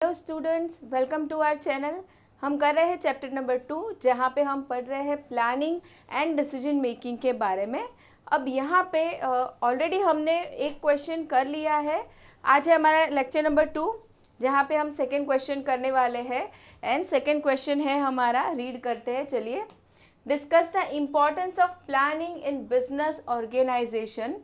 Hello students, welcome to our channel. हम कर रहे हैं चैप्टर नंबर 2, जहाँ पे हम पढ़ रहे हैं प्लानिंग एंड डिसीजन मेकिंग के बारे में। अब यहाँ पे ऑलरेडी हमने एक क्वेश्चन कर लिया है। आज है हमारा लेक्चर नंबर 2, जहाँ पे हम सेकेंड क्वेश्चन करने वाले हैं। एंड सेकेंड क्वेश्चन है हमारा, रीड करते हैं, चलिए। Discuss the importance of planning in business organization.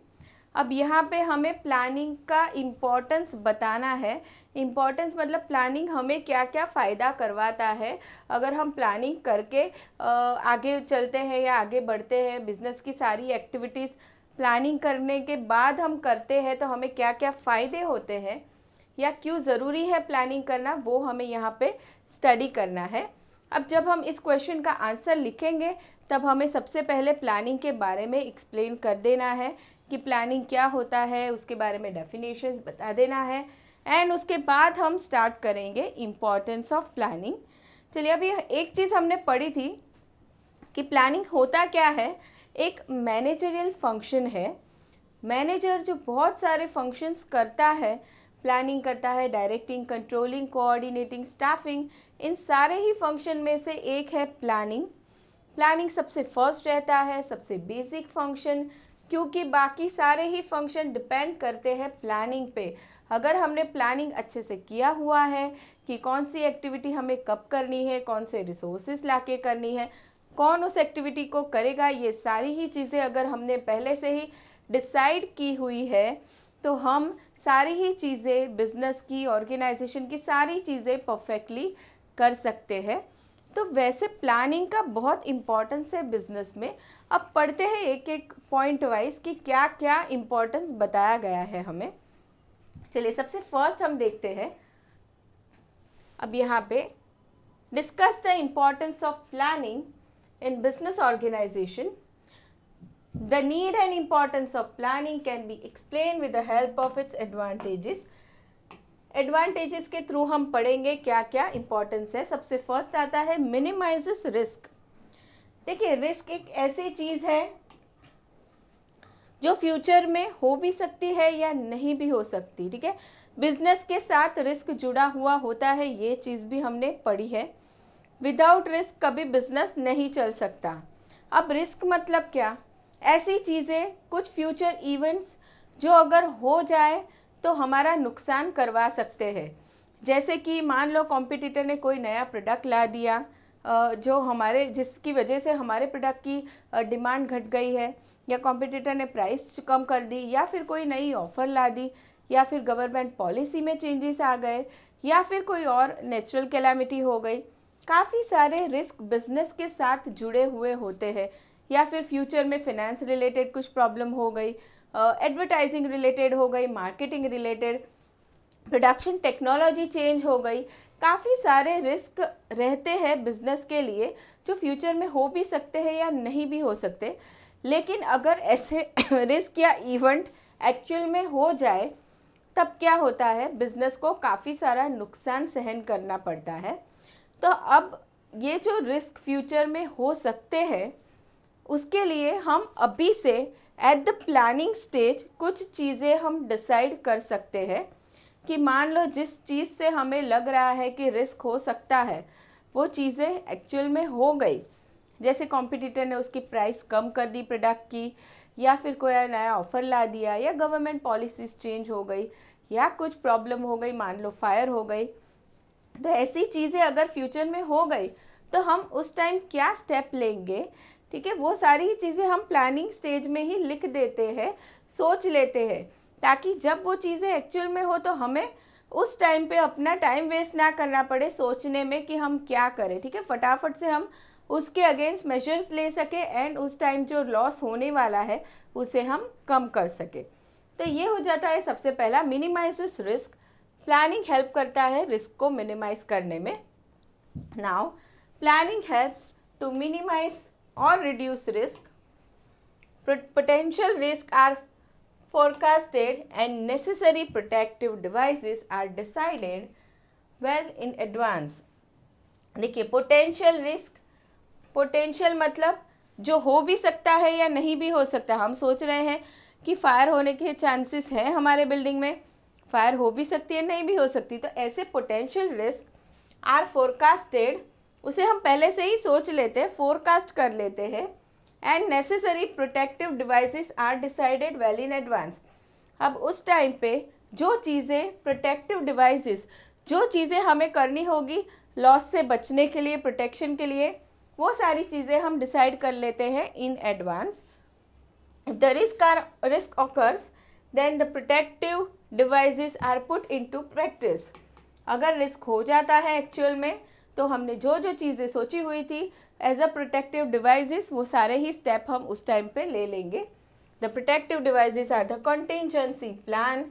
अब यहाँ पे हमें प्लानिंग का इम्पोर्टेंस बताना है। इम्पोर्टेंस मतलब प्लानिंग हमें क्या क्या फ़ायदा करवाता है अगर हम प्लानिंग करके आगे चलते हैं या आगे बढ़ते हैं। बिज़नेस की सारी एक्टिविटीज़ प्लानिंग करने के बाद हम करते हैं तो हमें क्या क्या फ़ायदे होते हैं या क्यों ज़रूरी है प्लानिंग करना, वो हमें यहाँ पे स्टडी करना है। अब जब हम इस क्वेश्चन का आंसर लिखेंगे तब हमें सबसे पहले प्लानिंग के बारे में एक्सप्लेन कर देना है कि प्लानिंग क्या होता है, उसके बारे में डेफिनेशंस बता देना है। एंड उसके बाद हम स्टार्ट करेंगे इम्पॉर्टेंस ऑफ प्लानिंग। चलिए, अभी एक चीज़ हमने पढ़ी थी कि प्लानिंग होता क्या है। एक मैनेजरियल फंक्शन है। मैनेजर जो बहुत सारे फंक्शंस करता है, प्लानिंग करता है, डायरेक्टिंग, कंट्रोलिंग, कोऑर्डिनेटिंग, स्टाफिंग, इन सारे ही फंक्शन में से एक है प्लानिंग। प्लानिंग सबसे फर्स्ट रहता है, सबसे बेसिक फंक्शन, क्योंकि बाकी सारे ही फंक्शन डिपेंड करते हैं प्लानिंग पे। अगर हमने प्लानिंग अच्छे से किया हुआ है कि कौन सी एक्टिविटी हमें कब करनी है, कौन से रिसोर्सेज लाके करनी है, कौन उस एक्टिविटी को करेगा, ये सारी ही चीज़ें अगर हमने पहले से ही डिसाइड की हुई है तो हम सारी ही चीज़ें, बिजनेस की, ऑर्गेनाइजेशन की सारी चीज़ें परफेक्टली कर सकते हैं। तो वैसे प्लानिंग का बहुत इम्पोर्टेंस है बिजनेस में। अब पढ़ते हैं एक एक पॉइंट वाइज कि क्या क्या इम्पोर्टेंस बताया गया है हमें। चलिए, सबसे फर्स्ट हम देखते हैं। अब यहाँ पे discuss the importance of planning in business organization. The need and importance of planning can be explained with the help of its advantages. Advantages के थ्रू हम पढ़ेंगे क्या क्या इम्पोर्टेंस है। सबसे फर्स्ट आता है मिनिमाइजेस रिस्क। देखिए, रिस्क एक ऐसी चीज़ है जो फ्यूचर में हो भी सकती है या नहीं भी हो सकती। ठीक है, बिजनेस के साथ रिस्क जुड़ा हुआ होता है, ये चीज़ भी हमने पढ़ी है। विदाउट रिस्क कभी बिजनेस नहीं चल सकता। अब रिस्क मतलब क्या? ऐसी चीज़ें, कुछ फ्यूचर इवेंट्स जो अगर हो जाए तो हमारा नुकसान करवा सकते हैं। जैसे कि मान लो कॉम्पिटिटर ने कोई नया प्रोडक्ट ला दिया जिसकी वजह से हमारे प्रोडक्ट की डिमांड घट गई है, या कॉम्पिटिटर ने प्राइस कम कर दी, या फिर कोई नई ऑफ़र ला दी, या फिर गवर्नमेंट पॉलिसी में चेंजेस आ गए, या फिर कोई और नेचुरल कैलामिटी हो गई। काफ़ी सारे रिस्क बिजनेस के साथ जुड़े हुए होते हैं। या फिर फ्यूचर में फिनेंस रिलेटेड कुछ प्रॉब्लम हो गई, एडवर्टाइजिंग रिलेटेड हो गई, marketing related, production technology change हो गई। काफ़ी सारे रिस्क रहते हैं बिजनेस के लिए जो फ्यूचर में हो भी सकते हैं या नहीं भी हो सकते। लेकिन अगर ऐसे रिस्क या इवेंट एक्चुअल में हो जाए तब क्या होता है, बिजनेस को काफ़ी सारा नुकसान सहन करना पड़ता है। तो अब ये जो रिस्क फ्यूचर में हो सकते हैं, उसके लिए हम अभी से एट द प्लानिंग स्टेज कुछ चीज़ें हम डिसाइड कर सकते हैं कि मान लो जिस चीज़ से हमें लग रहा है कि रिस्क हो सकता है वो चीज़ें एक्चुअल में हो गई। जैसे कॉम्पिटिटर ने उसकी प्राइस कम कर दी प्रोडक्ट की, या फिर कोई नया ऑफ़र ला दिया, या गवर्नमेंट पॉलिसीज़ चेंज हो गई, या कुछ प्रॉब्लम हो गई, मान लो फायर हो गई। तो ऐसी चीज़ें अगर फ्यूचर में हो गई तो हम उस टाइम क्या स्टेप लेंगे, ठीक है, वो सारी चीज़ें हम प्लानिंग स्टेज में ही लिख देते हैं, सोच लेते हैं, ताकि जब वो चीज़ें एक्चुअल में हो तो हमें उस टाइम पे अपना टाइम वेस्ट ना करना पड़े सोचने में कि हम क्या करें। ठीक है, फटाफट से हम उसके अगेंस्ट मेजर्स ले सके एंड उस टाइम जो लॉस होने वाला है उसे हम कम कर सके। तो ये हो जाता है सबसे पहला, मिनिमाइजेस रिस्क। प्लानिंग हेल्प करता है रिस्क को मिनिमाइज करने में। Now planning helps to minimize or reduce risk. Potential risks are forecasted and necessary protective devices are decided well in advance. देखिए, पोटेंशियल रिस्क, पोटेंशियल मतलब जो हो भी सकता है या नहीं भी हो सकता। हम सोच रहे हैं कि फायर होने के चांसेस हैं हमारे बिल्डिंग में, फायर हो भी सकती है, नहीं भी हो सकती। तो ऐसे पोटेंशियल रिस्क आर फोरकास्टेड, उसे हम पहले से ही सोच लेते हैं, फोरकास्ट कर लेते हैं। And necessary protective devices are decided well in advance. अब उस टाइम पे जो चीज़ें प्रोटेक्टिव डिवाइसेस, जो चीज़ें हमें करनी होगी लॉस से बचने के लिए, प्रोटेक्शन के लिए, वो सारी चीज़ें हम डिसाइड कर लेते हैं in advance. If the risk occurs, then the protective devices are put into practice. अगर रिस्क हो जाता है एक्चुअल में, तो हमने जो जो चीज़ें सोची हुई थी एज अ प्रोटेक्टिव डिवाइसेस, वो सारे ही स्टेप हम उस टाइम पे ले लेंगे। The protective devices are the contingency plan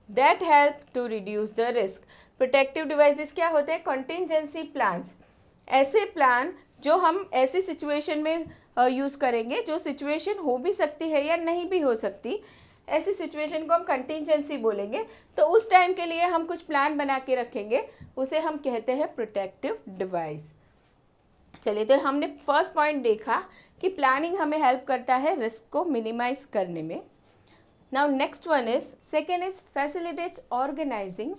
that help to reduce the risk. Protective devices क्या होते हैं? कंटिजेंसी प्लान्स, ऐसे प्लान जो हम ऐसी सिचुएशन में यूज़ करेंगे, जो सिचुएशन हो भी सकती है या नहीं भी हो सकती, ऐसी सिचुएशन को हम कंटिजेंसी बोलेंगे। तो उस टाइम के लिए हम कुछ प्लान बना के रखेंगे, उसे हम कहते हैं प्रोटेक्टिव डिवाइस। चलिए, तो हमने फर्स्ट पॉइंट देखा कि प्लानिंग हमें हेल्प करता है रिस्क को मिनिमाइज करने में। Now next one is, second is facilitates organizing.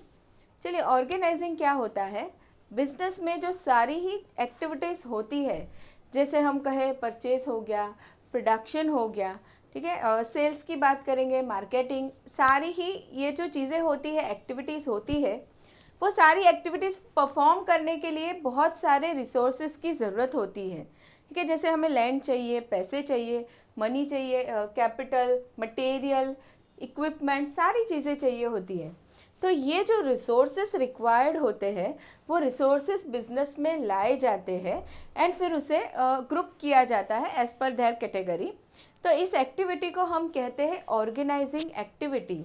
चलिए, ऑर्गेनाइजिंग क्या होता है? बिजनेस में जो सारी ही एक्टिविटीज़ होती है, जैसे हम कहें परचेज हो गया, प्रोडक्शन हो गया, ठीक है, सेल्स की बात करेंगे, मार्केटिंग, सारी ही ये जो चीज़ें होती है, एक्टिविटीज़ होती है, वो सारी एक्टिविटीज़ परफॉर्म करने के लिए बहुत सारे रिसोर्सेज की ज़रूरत होती है, ठीक है। जैसे हमें लैंड चाहिए, पैसे चाहिए, मनी चाहिए, कैपिटल, मटेरियल, इक्विपमेंट, सारी चीज़ें चाहिए होती है। तो ये जो रिसोर्सेस रिक्वायर्ड होते हैं, वो रिसोर्सेस बिजनेस में लाए जाते हैं एंड फिर उसे ग्रुप किया जाता है एज पर देयर कैटेगरी। तो इस एक्टिविटी को हम कहते हैं ऑर्गेनाइजिंग एक्टिविटी।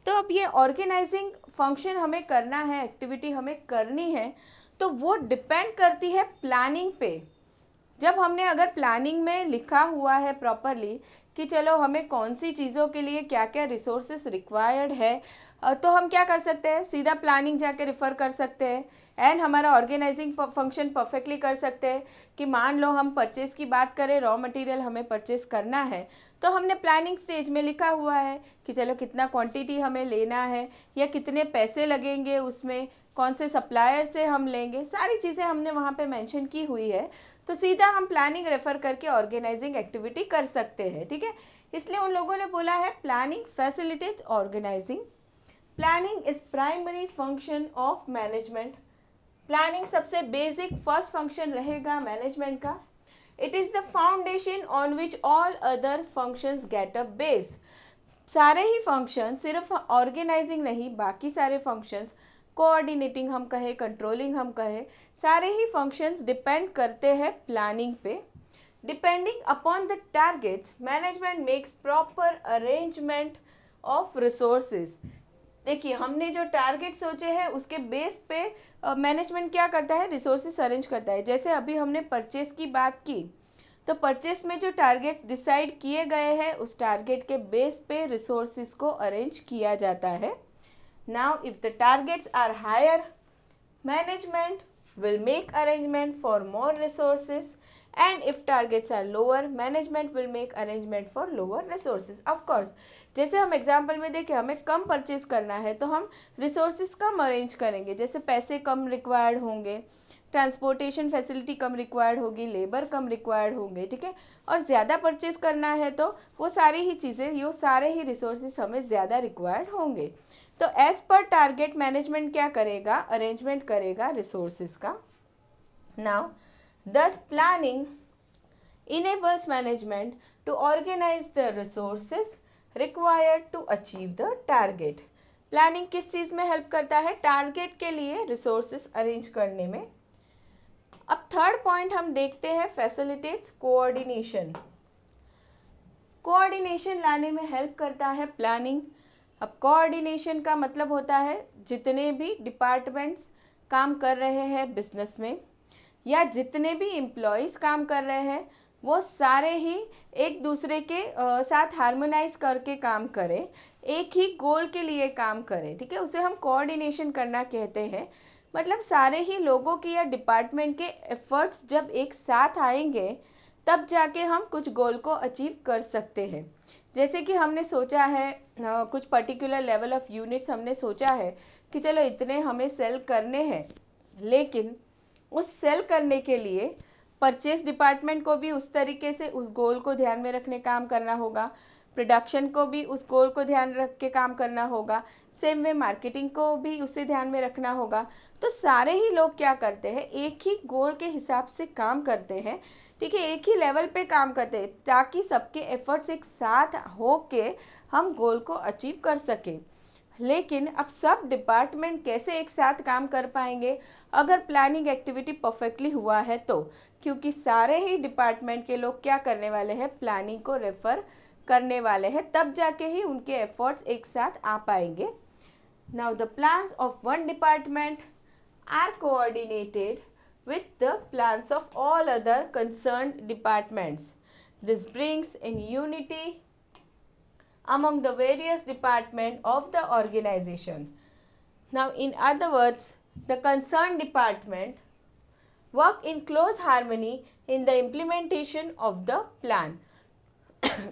तो अब ये ऑर्गेनाइजिंग फंक्शन हमें करना है, एक्टिविटी हमें करनी है, तो वो डिपेंड करती है प्लानिंग पे। जब हमने अगर प्लानिंग में लिखा हुआ है प्रॉपरली कि चलो हमें कौन सी चीज़ों के लिए क्या क्या रिसोर्सेस रिक्वायर्ड है, तो हम क्या कर सकते हैं, सीधा प्लानिंग जाके रेफ़र कर सकते हैं एंड हमारा ऑर्गेनाइजिंग फंक्शन परफेक्टली कर सकते हैं। कि मान लो हम परचेज़ की बात करें, रॉ मटेरियल हमें परचेज़ करना है, तो हमने प्लानिंग स्टेज में लिखा हुआ है कि चलो कितना क्वांटिटी हमें लेना है या कितने पैसे लगेंगे, उसमें कौन से सप्लायर से हम लेंगे, सारी चीज़ें हमने वहाँ पे मेंशन की हुई है। तो सीधा हम प्लानिंग रेफ़र करके ऑर्गेनाइजिंग एक्टिविटी कर सकते हैं, ठीक है। इसलिए उन लोगों ने बोला है planning facilitates organizing. Planning is primary function of management. Planning सबसे बेसिक फर्स्ट फंक्शन रहेगा मैनेजमेंट का। It is the foundation on which all other functions get a base. सारे ही फंक्शन, सिर्फ ऑर्गेनाइजिंग नहीं, बाकी सारे फंक्शंस, कोऑर्डिनेटिंग हम कहें, कंट्रोलिंग हम कहें, सारे ही फंक्शंस डिपेंड करते हैं प्लानिंग पे। Depending upon the targets, management makes proper arrangement of resources. देखिए, हमने जो टारगेट सोचे हैं उसके बेस पे मैनेजमेंट क्या करता है, रिसोर्सेज अरेंज करता है। जैसे अभी हमने परचेस की बात की, तो परचेस में जो टारगेट्स डिसाइड किए गए हैं, उस टारगेट के बेस पे रिसोर्सेज को अरेंज किया जाता है। Now if the targets are higher, management will make arrangement for more resources, and if targets are lower, management will make arrangement for lower resources. Of course, जैसे हम example में देखें, हमें कम परचेज करना है तो हम रिसोर्सेज कम अरेंज करेंगे। जैसे पैसे कम रिक्वायर्ड होंगे, ट्रांसपोर्टेशन फैसिलिटी कम रिक्वायर्ड होगी, लेबर कम रिक्वायर्ड होंगे, ठीक है। और ज़्यादा परचेज करना है तो वो सारी ही चीज़ें, ये सारे ही रिसोर्सेज हमें ज़्यादा रिक्वायर्ड होंगे। तो एज पर टारगेट मैनेजमेंट क्या करेगा, अरेंजमेंट करेगा रिसोर्सेज का। Now thus planning enables management to organize the resources required to achieve the target. Planning किस चीज़ में हेल्प करता है, टारगेट के लिए रिसोर्सेज अरेंज करने में। अब थर्ड पॉइंट हम देखते हैं, फैसिलिटेट्स कोऑर्डिनेशन। कोऑर्डिनेशन लाने में हेल्प करता है प्लानिंग। अब कोऑर्डिनेशन का मतलब होता है जितने भी डिपार्टमेंट्स काम कर रहे हैं बिजनेस में, या जितने भी एम्प्लॉयज़ काम कर रहे हैं, वो सारे ही एक दूसरे के साथ हार्मोनाइज करके काम करें, एक ही गोल के लिए काम करें, ठीक है। उसे हम कोऑर्डिनेशन करना कहते हैं। मतलब सारे ही लोगों की या डिपार्टमेंट के एफर्ट्स जब एक साथ आएंगे, तब जाके हम कुछ गोल को अचीव कर सकते हैं। जैसे कि हमने सोचा है कुछ पर्टिकुलर लेवल ऑफ यूनिट्स हमने सोचा है कि चलो इतने हमें सेल करने हैं, लेकिन उस सेल करने के लिए परचेस डिपार्टमेंट को भी उस तरीके से उस गोल को ध्यान में रखने काम करना होगा, प्रोडक्शन को भी उस गोल को ध्यान रख के काम करना होगा, सेम वे मार्केटिंग को भी उसे ध्यान में रखना होगा। तो सारे ही लोग क्या करते हैं, एक ही गोल के हिसाब से काम करते हैं, ठीक है, एक ही लेवल पे काम करते हैं, ताकि सबके एफर्ट्स एक साथ हो के हम गोल को अचीव कर सकें। लेकिन अब सब डिपार्टमेंट कैसे एक साथ काम कर पाएंगे अगर प्लानिंग एक्टिविटी परफेक्टली हुआ है तो, क्योंकि सारे ही डिपार्टमेंट के लोग क्या करने वाले हैं, प्लानिंग को रेफ़र करने वाले हैं, तब जाके ही उनके एफर्ट्स एक साथ आ पाएंगे। Now the plans of one department are coordinated with the plans of all other concerned departments. This brings in unity among the various departments of the organization. Now, in other words, the concerned department work in close harmony in the implementation of the plan.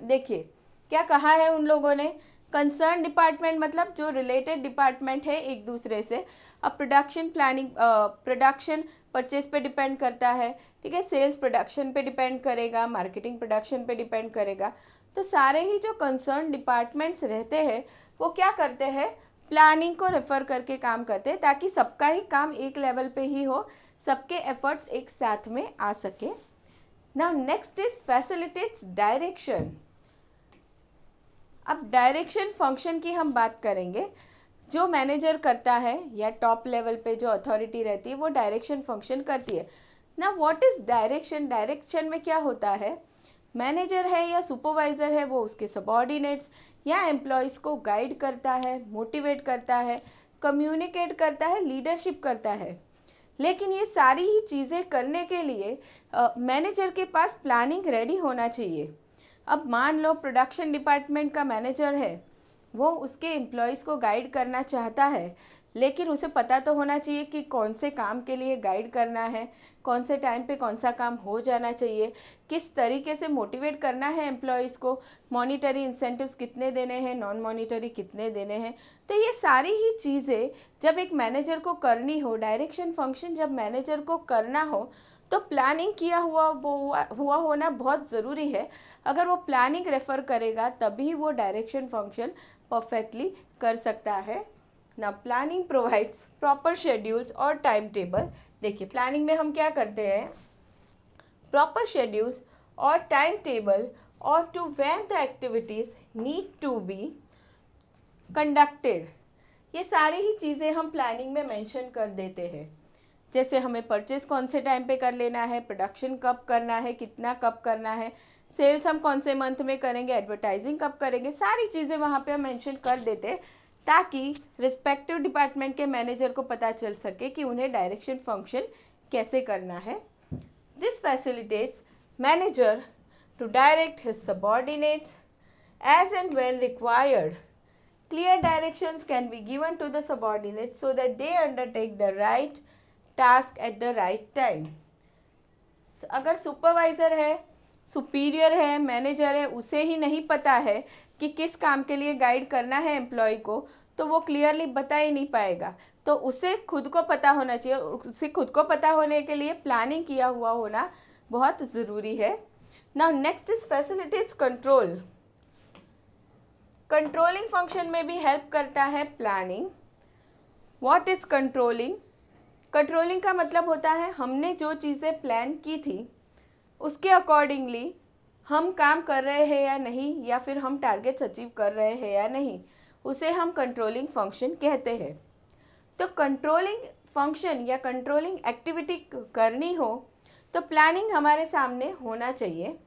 देखिए क्या कहा है उन लोगों ने, concern department मतलब जो related department है एक दूसरे से। अब प्रोडक्शन प्लानिंग प्रोडक्शन परचेस पे डिपेंड करता है, ठीक है, सेल्स प्रोडक्शन पे डिपेंड करेगा, मार्केटिंग प्रोडक्शन पे डिपेंड करेगा। तो सारे ही जो कंसर्न डिपार्टमेंट्स रहते हैं वो क्या करते हैं, प्लानिंग को रेफ़र करके काम करते हैं, ताकि सबका ही काम एक लेवल पे ही हो, सबके एफर्ट्स एक साथ में आ सके। Now next is facilitates direction. अब डायरेक्शन फंक्शन की हम बात करेंगे। जो मैनेजर करता है या टॉप लेवल पे जो अथॉरिटी रहती है वो डायरेक्शन फंक्शन करती है ना। What is direction? डायरेक्शन में क्या होता है, मैनेजर है या सुपरवाइज़र है वो उसके सबऑर्डिनेट्स या एम्प्लॉयज़ को गाइड करता है, मोटिवेट करता है, कम्युनिकेट करता है, लीडरशिप करता है। लेकिन ये सारी ही चीज़ें करने के लिए मैनेजर के पास प्लानिंग रेडी होना चाहिए। अब मान लो प्रोडक्शन डिपार्टमेंट का मैनेजर है, वो उसके एम्प्लॉयज़ को गाइड करना चाहता है, लेकिन उसे पता तो होना चाहिए कि कौन से काम के लिए गाइड करना है, कौन से टाइम पे कौन सा काम हो जाना चाहिए, किस तरीके से मोटिवेट करना है एम्प्लॉयज़ को, मॉनिटरी इंसेंटिव्स कितने देने हैं, नॉन मॉनिटरी कितने देने हैं। तो ये सारी ही चीज़ें जब एक मैनेजर को करनी हो, डायरेक्शन फंक्शन जब मैनेजर को करना हो, तो प्लानिंग किया हुआ होना बहुत ज़रूरी है। अगर वो प्लानिंग रेफ़र करेगा तभी वो डायरेक्शन फंक्शन परफेक्टली कर सकता है ना। प्लानिंग प्रोवाइड्स प्रॉपर शेड्यूल्स और टाइम टेबल। देखिए प्लानिंग में हम क्या करते हैं, प्रॉपर शेड्यूल्स और टाइम टेबल और to when the activities need to be conducted, ये सारी ही चीज़ें हम प्लानिंग में मेंशन कर देते हैं। जैसे हमें परचेस कौन से टाइम पे कर लेना है, प्रोडक्शन कब करना है, कितना कब करना है, सेल्स हम कौन से मंथ में करेंगे, एडवर्टाइजिंग कब करेंगे, सारी चीज़ें वहाँ पे हम मेंशन कर देते हैं, ताकि रिस्पेक्टिव डिपार्टमेंट के मैनेजर को पता चल सके कि उन्हें डायरेक्शन फंक्शन कैसे करना है। This facilitates manager to direct his subordinates as and when required. Clear directions can be given to the subordinates so that they undertake the right task at the right time. अगर supervisor है, superior है, manager है, उसे ही नहीं पता है कि किस काम के लिए गाइड करना है एम्प्लॉय को, तो वो क्लियरली बता ही नहीं पाएगा। तो उसे खुद को पता होना चाहिए, उसे खुद को पता होने के लिए प्लानिंग किया हुआ होना बहुत ज़रूरी है। Now next is facilities control. Controlling function में भी हेल्प करता है planning. What is controlling? Controlling का मतलब होता है हमने जो चीज़ें प्लान की थी उसके अकॉर्डिंगली हम काम कर रहे हैं या नहीं, या फिर हम टारगेट्स अचीव कर रहे हैं या नहीं, उसे हम कंट्रोलिंग फंक्शन कहते हैं। तो कंट्रोलिंग फंक्शन या कंट्रोलिंग एक्टिविटी करनी हो तो प्लानिंग हमारे सामने होना चाहिए।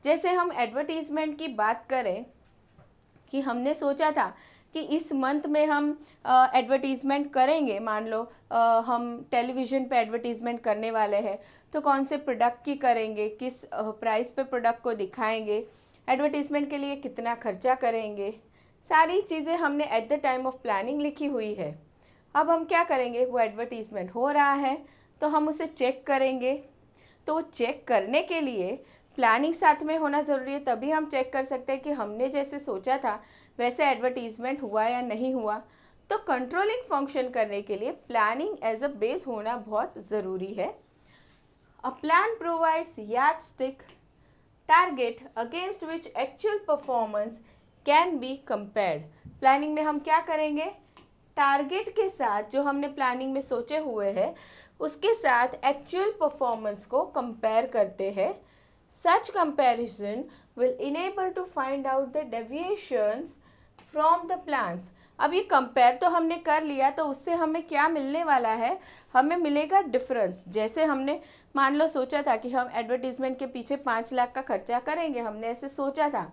जैसे हम एडवर्टीज़मेंट की बात करें कि हमने सोचा था कि इस मंथ में हम एडवर्टीज़मेंट करेंगे, मान लो हम टेलीविज़न पे एडवर्टीज़मेंट करने वाले हैं, तो कौन से प्रोडक्ट की करेंगे, किस प्राइस पे प्रोडक्ट को दिखाएंगे, एडवर्टीज़मेंट के लिए कितना खर्चा करेंगे, सारी चीज़ें हमने at the time of planning लिखी हुई है। अब हम क्या करेंगे, वो एडवर्टीज़मेंट हो रहा है तो हम उसे चेक करेंगे। तो चेक करने के लिए प्लानिंग साथ में होना ज़रूरी है, तभी हम चेक कर सकते हैं कि हमने जैसे सोचा था वैसे एडवर्टीजमेंट हुआ या नहीं हुआ। तो कंट्रोलिंग फंक्शन करने के लिए प्लानिंग एज अ बेस होना बहुत ज़रूरी है। A plan provides yardstick target against which actual performance can be compared. Planning में हम क्या करेंगे, टारगेट के साथ जो हमने प्लानिंग में सोचे हुए हैं उसके साथ एक्चुअल परफॉर्मेंस को कंपेयर करते हैं। Such comparison will enable to find out the deviations from the plans. अब ये कंपेयर तो हमने कर लिया, तो उससे हमें क्या मिलने वाला है, हमें मिलेगा डिफरेंस। जैसे हमने मान लो सोचा था कि हम एडवर्टीजमेंट के पीछे 5 लाख का खर्चा करेंगे, हमने ऐसे सोचा था,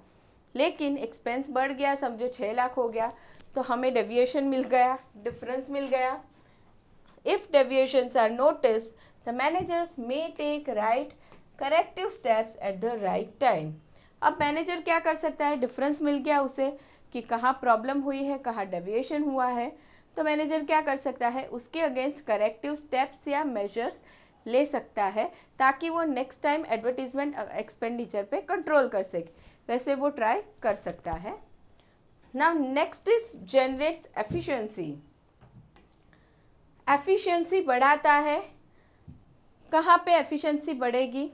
लेकिन एक्सपेंस बढ़ गया, समझो 6 लाख हो गया, तो हमें डेविएशन मिल गया, डिफरेंस मिल गया। If deviations are notice the managers may take right corrective steps at the right time. अब मैनेजर क्या कर सकता है, डिफरेंस मिल गया उसे कि कहाँ प्रॉब्लम हुई है, कहाँ डेविएशन हुआ है, तो मैनेजर क्या कर सकता है, उसके अगेंस्ट करेक्टिव स्टेप्स या मेजर्स ले सकता है, ताकि वो नेक्स्ट टाइम एडवर्टीजमेंट एक्सपेंडिचर पे कंट्रोल कर सके। वैसे वो ट्राई कर सकता है। Now next is generates efficiency. Efficiency बढ़ाता है। कहाँ पे एफिशिएंसी बढ़ेगी,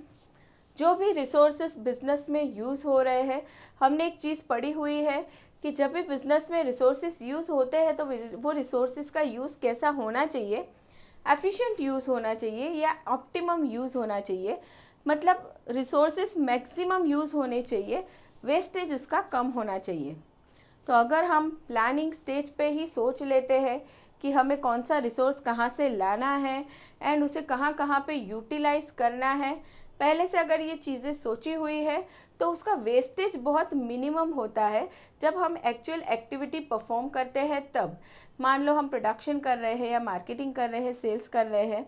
जो भी रिसोर्सेस बिजनेस में यूज़ हो रहे हैं। हमने एक चीज़ पढ़ी हुई है कि जब भी बिजनेस में रिसोर्सेस यूज़ होते हैं तो वो रिसोर्सेस का यूज़ कैसा होना चाहिए, एफिशिएंट यूज़ होना चाहिए या ऑप्टिमम यूज़ होना चाहिए। मतलब रिसोर्सेस मैक्सिमम यूज़ होने चाहिए, वेस्टेज उसका कम होना चाहिए। तो अगर हम प्लानिंग स्टेज पे ही सोच लेते हैं कि हमें कौन सा रिसोर्स कहाँ से लाना है एंड उसे कहाँ कहाँ पे यूटिलाइज़ करना है, पहले से अगर ये चीज़ें सोची हुई है तो उसका वेस्टेज बहुत मिनिमम होता है। जब हम एक्चुअल एक्टिविटी परफॉर्म करते हैं तब, मान लो हम प्रोडक्शन कर रहे हैं या मार्केटिंग कर रहे हैं, सेल्स कर रहे हैं,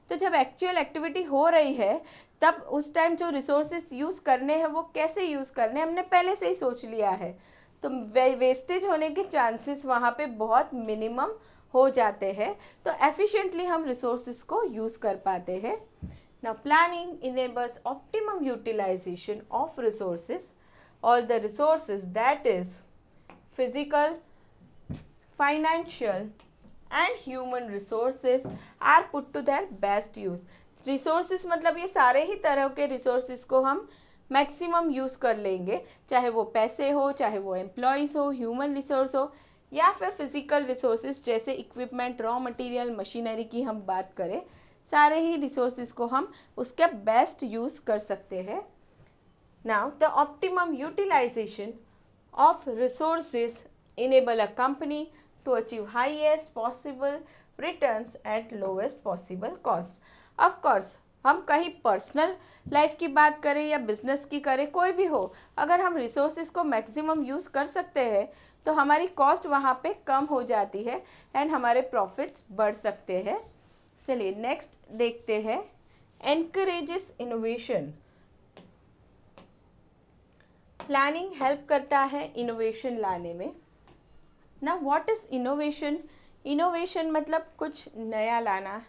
तो जब एक्चुअल एक्टिविटी हो रही है तब उस टाइम जो रिसोर्सेज यूज़ करने हैं वो कैसे यूज़ करने हैं हमने पहले से ही सोच लिया है, तो वेस्टेज होने के चांसेस वहाँ पे बहुत मिनिमम हो जाते हैं। तो एफिशिएंटली हम रिसोर्सेज को यूज़ कर पाते हैं। Now planning enables optimum utilization of resources. All the resources, that is physical, financial and human resources, are put to their best use. Resources मतलब ये सारे ही तरह के resources को हम मैक्सिमम यूज़ कर लेंगे, चाहे वो पैसे हो, चाहे वो एम्प्लॉयज़ हो, ह्यूमन रिसोर्स हो या फिर फिजिकल रिसोर्सेज जैसे इक्विपमेंट, रॉ मटेरियल, मशीनरी की हम बात करें, सारे ही रिसोर्सेज को हम उसके बेस्ट यूज़ कर सकते हैं। Now the optimum utilization of resources enable a company to achieve highest possible returns at lowest possible cost. Of course हम कहीं पर्सनल लाइफ की बात करें या बिजनेस की करें, कोई भी हो, अगर हम रिसोर्सेज को मैक्सिमम यूज़ कर सकते हैं तो हमारी कॉस्ट वहाँ पे कम हो जाती है एंड हमारे प्रॉफिट्स बढ़ सकते हैं। चलिए नेक्स्ट देखते हैं, एनकरेजेस इनोवेशन। प्लानिंग हेल्प करता है इनोवेशन लाने में। ना व्हाट इज़ इनोवेशन? इनोवेशन मतलब कुछ नया लाना।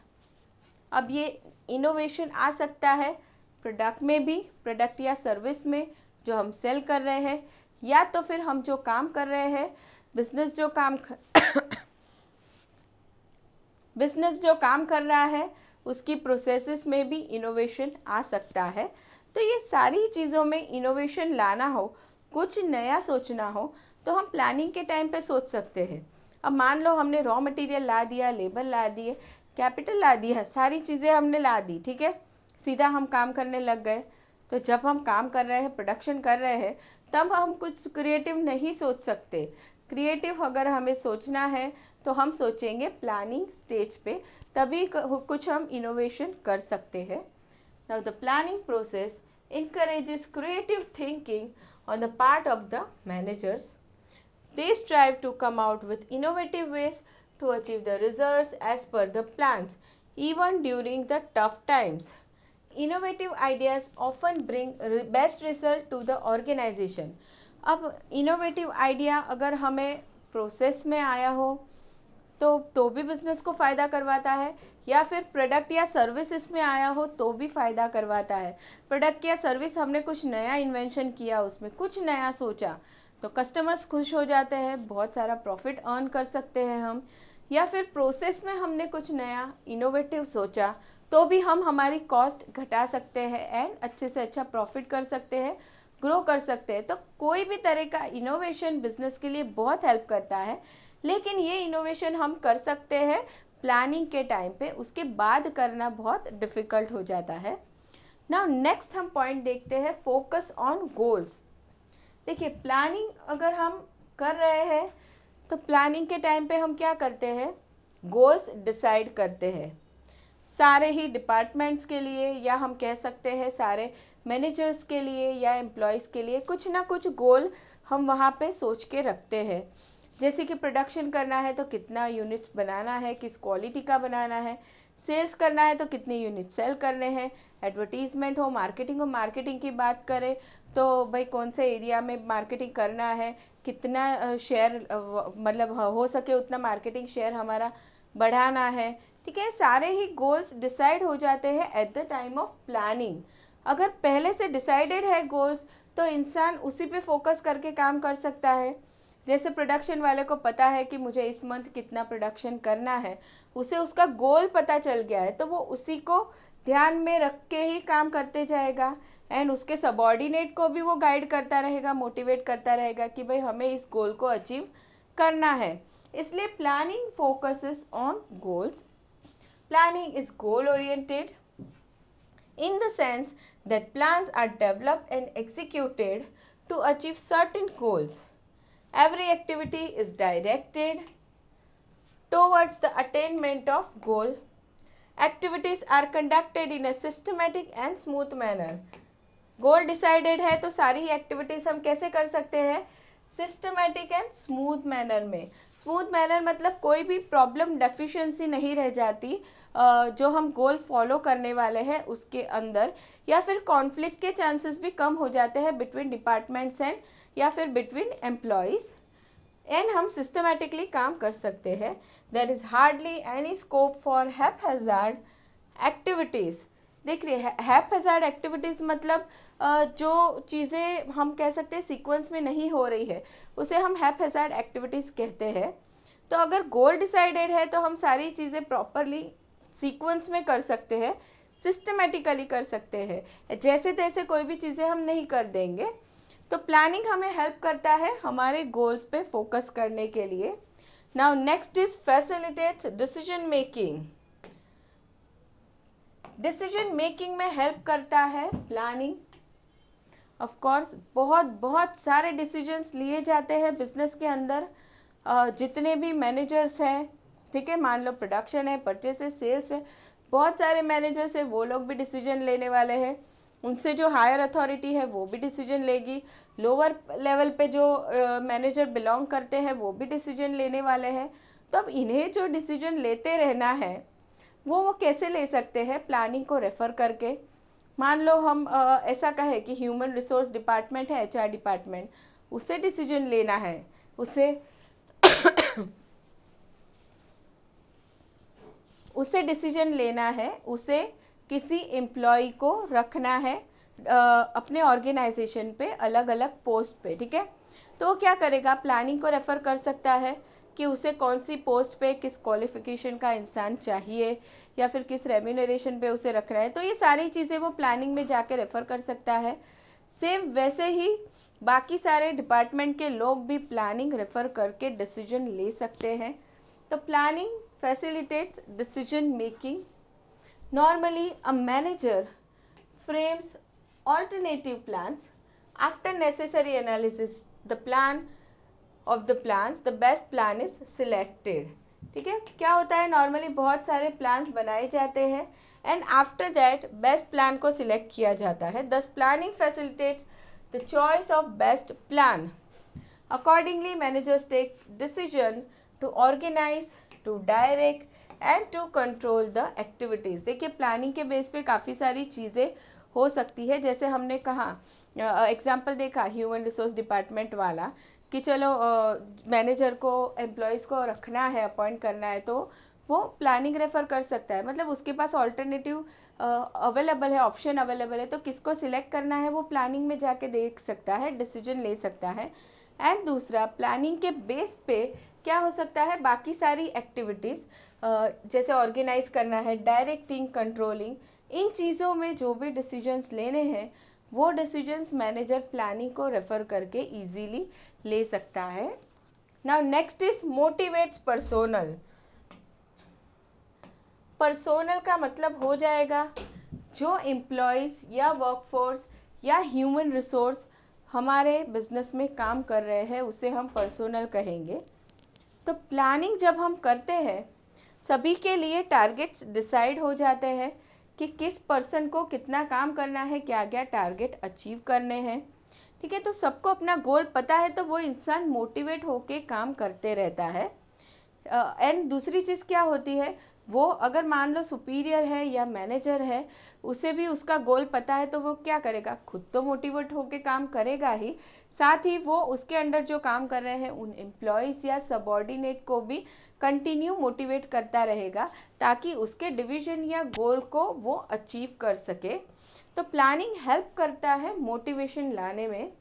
अब ये इनोवेशन आ सकता है प्रोडक्ट में भी, प्रोडक्ट या सर्विस में जो हम सेल कर रहे हैं, या तो फिर हम जो काम कर रहे हैं, बिजनेस जो काम कर रहा है उसकी प्रोसेसेस में भी इनोवेशन आ सकता है। तो ये सारी चीज़ों में इनोवेशन लाना हो, कुछ नया सोचना हो, तो हम प्लानिंग के टाइम पे सोच सकते हैं। अब मान लो हमने रॉ मटेरियल ला दिया, लेबर ला दिए, कैपिटल ला दिया, सारी चीज़ें हमने ला दी, ठीक है, सीधा हम काम करने लग गए। तो जब हम काम कर रहे हैं, प्रोडक्शन कर रहे हैं, तब हम कुछ क्रिएटिव नहीं सोच सकते। क्रिएटिव अगर हमें सोचना है तो हम सोचेंगे प्लानिंग स्टेज पे, तभी कुछ हम इनोवेशन कर सकते हैं। Now the planning process encourages creative thinking on the part of the managers. They strive to come out with innovative ways to achieve the results as per the plans, even during the tough times. Innovative ideas often bring best result to the organization. अब innovative idea अगर हमें process में आया हो, तो भी business को फ़ायदा करवाता है, या फिर प्रोडक्ट या सर्विस इसमें आया हो तो भी फ़ायदा करवाता है। प्रोडक्ट या सर्विस हमने कुछ नया इन्वेंशन किया, उसमें कुछ नया सोचा तो कस्टमर्स खुश हो जाते हैं, बहुत सारा प्रॉफिट अर्न कर सकते हैं हम। या फिर प्रोसेस में हमने कुछ नया इनोवेटिव सोचा तो भी हम हमारी कॉस्ट घटा सकते हैं एंड अच्छे से अच्छा प्रॉफिट कर सकते हैं, ग्रो कर सकते हैं। तो कोई भी तरह का इनोवेशन बिजनेस के लिए बहुत हेल्प करता है, लेकिन ये इनोवेशन हम कर सकते हैं प्लानिंग के टाइम पे, उसके बाद करना बहुत डिफ़िकल्ट हो जाता है। नाउ नेक्स्ट हम पॉइंट देखते हैं, फोकस ऑन गोल्स। देखिए, प्लानिंग अगर हम कर रहे हैं तो प्लानिंग के टाइम पे हम क्या करते हैं, गोल्स डिसाइड करते हैं सारे ही डिपार्टमेंट्स के लिए, या हम कह सकते हैं सारे मैनेजर्स के लिए या एम्प्लॉयज़ के लिए कुछ ना कुछ गोल हम वहाँ पे सोच के रखते हैं। जैसे कि प्रोडक्शन करना है तो कितना यूनिट्स बनाना है, किस क्वालिटी का बनाना है, सेल्स करना है तो कितने यूनिट सेल करने हैं, एडवर्टीज़मेंट हो, मार्केटिंग की बात करें तो भाई कौन से एरिया में मार्केटिंग करना है, कितना शेयर मतलब हो सके उतना मार्केटिंग शेयर हमारा बढ़ाना है। ठीक है, सारे ही गोल्स डिसाइड हो जाते हैं at the time of planning. अगर पहले से डिसाइडेड है गोल्स तो इंसान उसी पे फोकस करके काम कर सकता है। जैसे प्रोडक्शन वाले को पता है कि मुझे इस मंथ कितना प्रोडक्शन करना है, उसे उसका गोल पता चल गया है तो वो उसी को ध्यान में रख के ही काम करते जाएगा एंड उसके सबॉर्डिनेट को भी वो गाइड करता रहेगा, मोटिवेट करता रहेगा कि भाई हमें इस गोल को अचीव करना है। इसलिए planning focuses on goals. Planning is goal oriented in the sense that plans are developed and executed to achieve certain goals. Every activity is directed towards the attainment of goal. Activities are conducted in a systematic and smooth manner. Goal decided है तो सारी ही activities हम कैसे कर सकते हैं, systematic and smooth manner में। Smooth manner मतलब कोई भी प्रॉब्लम डेफिशिएंसी नहीं रह जाती जो हम गोल फॉलो करने वाले हैं उसके अंदर, या फिर कॉन्फ्लिक्ट के चांसेस भी कम हो जाते हैं बिटवीन डिपार्टमेंट्स एंड या फिर बिटवीन एम्प्लॉयज़, एंड हम सिस्टमेटिकली काम कर सकते हैं। There is hardly any scope for haphazard activities. देख रही है, हैपहैज़ार्ड एक्टिविटीज़ मतलब जो चीज़ें हम कह सकते हैं सीक्वेंस में नहीं हो रही है उसे हम हैपहैज़ार्ड एक्टिविटीज़ कहते हैं। तो अगर गोल डिसाइडेड है तो हम सारी चीज़ें प्रॉपरली सीक्वेंस में कर सकते हैं, सिस्टमेटिकली कर सकते हैं, जैसे तैसे कोई भी चीज़ें हम नहीं कर देंगे। तो प्लानिंग हमें हेल्प करता है हमारे गोल्स पे फोकस करने के लिए। Now next is facilitates decision making. Decision making में हेल्प करता है प्लानिंग। ऑफ कोर्स बहुत सारे डिसीजंस लिए जाते हैं बिजनेस के अंदर। जितने भी मैनेजर्स हैं, ठीक है, मान लो प्रोडक्शन है, परचेस है, सेल्स है, बहुत सारे मैनेजर्स हैं, वो लोग भी डिसीजन लेने वाले हैं। उनसे जो हायर अथॉरिटी है वो भी डिसीजन लेगी। लोअर लेवल पे जो मैनेजर बिलोंग करते हैं वो भी डिसीजन लेने वाले हैं। तो अब इन्हें जो डिसीजन लेते रहना है वो कैसे ले सकते हैं, प्लानिंग को रेफ़र करके। मान लो हम ऐसा कहें कि ह्यूमन रिसोर्स डिपार्टमेंट है, एचआर डिपार्टमेंट, उसे डिसीजन लेना है, उसे डिसीजन लेना है, उसे किसी एम्प्लॉय को रखना है अपने ऑर्गेनाइजेशन पे अलग अलग पोस्ट पे, ठीक है। तो वो क्या करेगा, प्लानिंग को रेफ़र कर सकता है कि उसे कौन सी पोस्ट पे किस क्वालिफ़िकेशन का इंसान चाहिए या फिर किस रेम्यूनरेशन पे उसे रखना है। तो ये सारी चीज़ें वो प्लानिंग में जाके रेफ़र कर सकता है। सेम वैसे ही बाकी सारे डिपार्टमेंट के लोग भी प्लानिंग रेफ़र करके डिसीजन ले सकते हैं। तो planning facilitates decision making. Normally a manager frames alternative plans. After necessary analysis of the plans, the best plan is selected. ठीक है, क्या होता है, नॉर्मली बहुत सारे प्लान्स बनाए जाते हैं and after that best plan को सिलेक्ट किया जाता है। Thus planning facilitates the choice of best plan. Accordingly managers take decision to organize, to direct and to control the activities. देखिए, प्लानिंग के बेस पे काफ़ी सारी चीज़ें हो सकती है। जैसे हमने कहा एग्जाम्पल देखा ह्यूमन रिसोर्स डिपार्टमेंट वाला कि चलो मैनेजर को एम्प्लॉयज़ को रखना है, अपॉइंट करना है, तो वो प्लानिंग रेफ़र कर सकता है, मतलब उसके पास ऑल्टरनेटिव अवेलेबल है, ऑप्शन अवेलेबल है, तो किसको सिलेक्ट करना है वो प्लानिंग में जाके देख सकता है, डिसीजन ले सकता है। एंड दूसरा, प्लानिंग के बेस पे क्या हो सकता है, बाकी सारी एक्टिविटीज़ जैसे ऑर्गेनाइज करना है, डायरेक्टिंग, कंट्रोलिंग, इन चीज़ों में जो भी डिसीजंस लेने हैं वो डिसीजंस मैनेजर प्लानिंग को रेफ़र करके इजीली ले सकता है। Now next is motivates personnel. Personnel का मतलब हो जाएगा जो एम्प्लॉयज़ या वर्कफोर्स या ह्यूमन रिसोर्स हमारे बिजनेस में काम कर रहे हैं उसे हम पर्सोनल कहेंगे। तो प्लानिंग जब हम करते हैं सभी के लिए टारगेट्स डिसाइड हो जाते हैं कि किस पर्सन को कितना काम करना है, क्या क्या टारगेट अचीव करने हैं। ठीक है, तो सबको अपना गोल पता है तो वो इंसान मोटिवेट होके काम करते रहता है। एंड दूसरी चीज़ क्या होती है, वो अगर मान लो सुपीरियर है या मैनेजर है, उसे भी उसका गोल पता है तो वो क्या करेगा, खुद तो मोटिवेट होके काम करेगा ही, साथ ही वो उसके अंडर जो काम कर रहे हैं उन एम्प्लॉयज़ या सबॉर्डिनेट को भी कंटिन्यू मोटिवेट करता रहेगा ताकि उसके डिवीज़न या गोल को वो अचीव कर सके। तो प्लानिंग हेल्प करता है मोटिवेशन लाने में।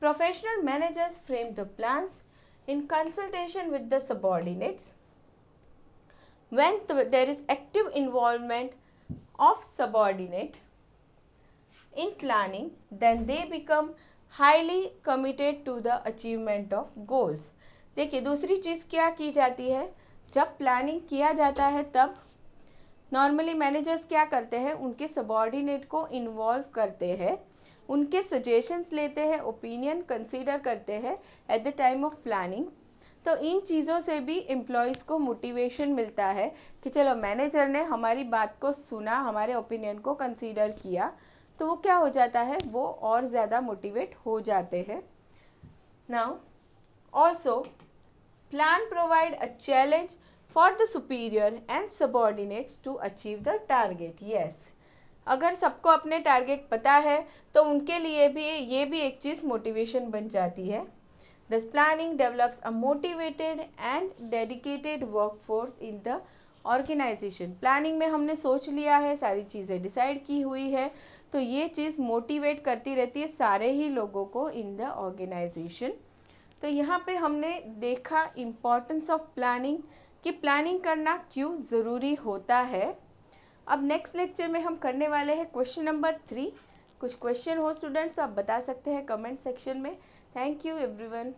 Professional managers frame the plans in consultation with the subordinates. When there is active involvement of subordinate in planning, then they become highly committed to the achievement of goals. देखिए दूसरी चीज़ क्या की जाती है, जब प्लानिंग किया जाता है तब नॉर्मली मैनेजर्स क्या करते हैं, उनके सबॉर्डिनेट को इन्वॉल्व करते हैं, उनके सजेशंस लेते हैं, ओपिनियन कंसीडर करते हैं at the time of planning. तो इन चीज़ों से भी एम्प्लॉयज़ को मोटिवेशन मिलता है कि चलो मैनेजर ने हमारी बात को सुना, हमारे ओपिनियन को कंसीडर किया, तो वो क्या हो जाता है, वो और ज़्यादा मोटिवेट हो जाते हैं। Now also plan provide a challenge for the superior and subordinates to achieve the target. Yes, अगर सबको अपने टारगेट पता है तो उनके लिए भी ये भी एक चीज़ मोटिवेशन बन जाती है। This planning develops a motivated and dedicated workforce in the organization. Planning में हमने सोच लिया है, सारी चीज़ें डिसाइड की हुई है, तो ये चीज़ मोटिवेट करती रहती है सारे ही लोगों को इन द ऑर्गेनाइजेशन। तो यहाँ पे हमने देखा इम्पॉर्टेंस ऑफ प्लानिंग कि प्लानिंग करना क्यों ज़रूरी होता है। अब नेक्स्ट लेक्चर में हम करने वाले हैं क्वेश्चन नंबर 3। कुछ क्वेश्चन हो स्टूडेंट्स आप बता सकते हैं कमेंट सेक्शन में। Thank you everyone.